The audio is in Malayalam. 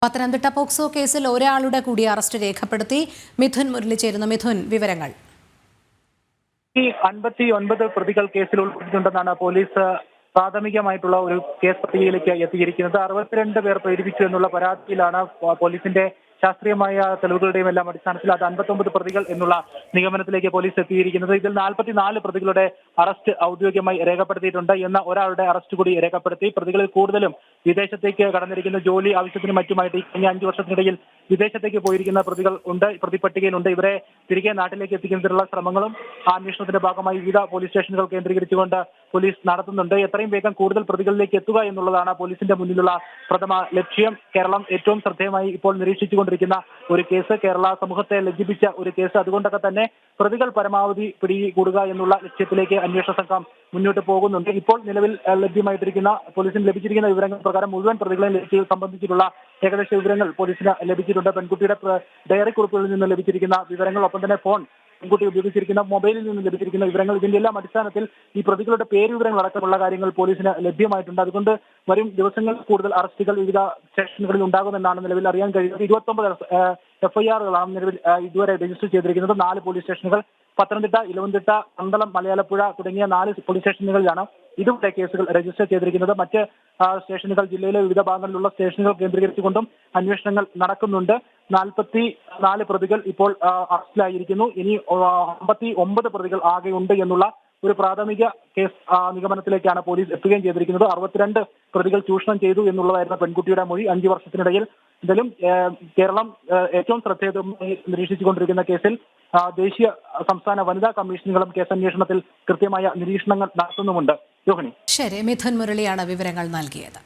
പത്തനംതിട്ട പോക്സോ കേസിൽ ഒരാളുടെ കൂടി അറസ്റ്റ് രേഖപ്പെടുത്തി. മിഥുൻ മുരളി ചേരുന്ന. മിഥുൻ, വിവരങ്ങൾ. 59 പ്രതികൾ കേസിൽ ഉൾപ്പെട്ടിട്ടുണ്ടെന്നാണ് പോലീസ് പ്രാഥമികമായിട്ടുള്ള ഒരു കേസ് പട്ടികയിലേക്ക് എത്തിയിരിക്കുന്നത്. 62 പേർ പ്രേരിപ്പിച്ചു എന്നുള്ള പരാതിയിലാണ് പോലീസിന്റെ ശാസ്ത്രീയമായ തെളിവുകളുടെയും എല്ലാം അടിസ്ഥാനത്തിൽ അത് 59 പ്രതികൾ എന്നുള്ള നിഗമനത്തിലേക്ക് പോലീസ് എത്തിയിരിക്കുന്നത്. ഇതിൽ 44 പ്രതികളുടെ അറസ്റ്റ് ഔദ്യോഗികമായി രേഖപ്പെടുത്തിയിട്ടുണ്ട് എന്ന ഒരാളുടെ അറസ്റ്റ് കൂടി രേഖപ്പെടുത്തി. പ്രതികളിൽ കൂടുതലും വിദേശത്തേക്ക് കടന്നിരിക്കുന്ന ജോലി ആവശ്യത്തിനും മറ്റുമായിട്ട് കഴിഞ്ഞ 5 വർഷത്തിനിടയിൽ വിദേശത്തേക്ക് പോയിരിക്കുന്ന പ്രതികൾ ഉണ്ട്, പ്രതിപട്ടികയിലുണ്ട്. ഇവരെ തിരികെ നാട്ടിലേക്ക് എത്തിക്കുന്നതിനുള്ള ശ്രമങ്ങളും അന്വേഷണത്തിന്റെ ഭാഗമായി വിവിധ പോലീസ് സ്റ്റേഷനുകൾ കേന്ദ്രീകരിച്ചുകൊണ്ട് പോലീസ് നടത്തുന്നുണ്ട്. എത്രയും വേഗം കൂടുതൽ പ്രതികളിലേക്ക് എത്തുക എന്നുള്ളതാണ് പോലീസിന്റെ മുന്നിലുള്ള പ്രഥമ ലക്ഷ്യം. കേരളം ഏറ്റവും ശ്രദ്ധേയമായി ഇപ്പോൾ നിരീക്ഷിച്ചുകൊണ്ടിരിക്കുന്ന ഒരു കേസ്, കേരള സമൂഹത്തെ ലജ്ജിപ്പിച്ച ഒരു കേസ്. അതുകൊണ്ടൊക്കെ തന്നെ പ്രതികൾ പരമാവധി പിടികൂടുക എന്നുള്ള ലക്ഷ്യത്തിലേക്ക് അന്വേഷണ സംഘം മുന്നോട്ട് പോകുന്നുണ്ട്. ഇപ്പോൾ നിലവിൽ ലഭ്യമായിട്ടിരിക്കുന്ന പോലീസിന് ലഭിച്ചിരിക്കുന്ന വിവരങ്ങൾ പ്രകാരം മുഴുവൻ പ്രതികളെ സംബന്ധിച്ചിട്ടുള്ള ഏകദേശ വിവരങ്ങൾ പോലീസിന് ലഭിച്ചിട്ടുണ്ട്. പെൺകുട്ടിയുടെ ഡയറി കുറിപ്പുകളിൽ നിന്ന് ലഭിച്ചിരിക്കുന്ന വിവരങ്ങൾ, ഒപ്പം തന്നെ ഫോൺ, പെൺകുട്ടി ഉപയോഗിച്ചിരിക്കുന്ന മൊബൈലിൽ നിന്ന് ലഭിച്ചിരിക്കുന്ന വിവരങ്ങൾ, ഇതിന്റെ എല്ലാം അടിസ്ഥാനത്തിൽ ഈ പ്രതികളുടെ പേര് വിവരങ്ങൾ അടക്കമുള്ള കാര്യങ്ങൾ പോലീസിന് ലഭ്യമായിട്ടുണ്ട്. അതുകൊണ്ട് വരും ദിവസങ്ങളിൽ കൂടുതൽ അറസ്റ്റുകൾ വിവിധ സ്റ്റേഷനുകളിൽ ഉണ്ടാകുമെന്നാണ് നിലവിൽ അറിയാൻ കഴിയുന്നത്. 29 എഫ്ഐആറുകളാണ് നിലവിൽ ഇതുവരെ രജിസ്റ്റർ ചെയ്തിരിക്കുന്നത്. 4 പോലീസ് സ്റ്റേഷനുകൾ, പത്തനംതിട്ട, ഇലവന്തിട്ട, പന്തളം, മലയാലപ്പുഴ തുടങ്ങിയ 4 പോലീസ് സ്റ്റേഷനുകളിലാണ് ഇതുവരെ കേസുകൾ രജിസ്റ്റർ ചെയ്തിരിക്കുന്നത്. മറ്റ് സ്റ്റേഷനുകൾ, ജില്ലയിലെ വിവിധ ഭാഗങ്ങളിലുള്ള സ്റ്റേഷനുകൾ കേന്ദ്രീകരിച്ചുകൊണ്ടും അന്വേഷണങ്ങൾ നടക്കുന്നുണ്ട്. 44 പ്രതികൾ ഇപ്പോൾ അറസ്റ്റിലായിരിക്കുന്നു. ഇനി 59 പ്രതികൾ ആകെയുണ്ട് എന്നുള്ള ഒരു പ്രാഥമിക കേസ് നിഗമനത്തിലേക്കാണ് പോലീസ് എത്തുകയും ചെയ്തിരിക്കുന്നത്. 62 പ്രതികൾ ചൂഷണം ചെയ്തു എന്നുള്ളതായിരുന്നു പെൺകുട്ടിയുടെ മൊഴി. 5 വർഷത്തിനിടയിൽ എന്തായാലും കേരളം ഏറ്റവും ശ്രദ്ധേയമായി നിരീക്ഷിച്ചുകൊണ്ടിരിക്കുന്ന കേസിൽ ദേശീയ സംസ്ഥാന വനിതാ കമ്മീഷനുകളും കേസന്വേഷണത്തിൽ കൃത്യമായ നിരീക്ഷണങ്ങൾ നടത്തുന്നുമുണ്ട്. രോഹിണി. ശരി, മിഥുൻ മുരളിയാണ് വിവരങ്ങൾ നൽകിയത്.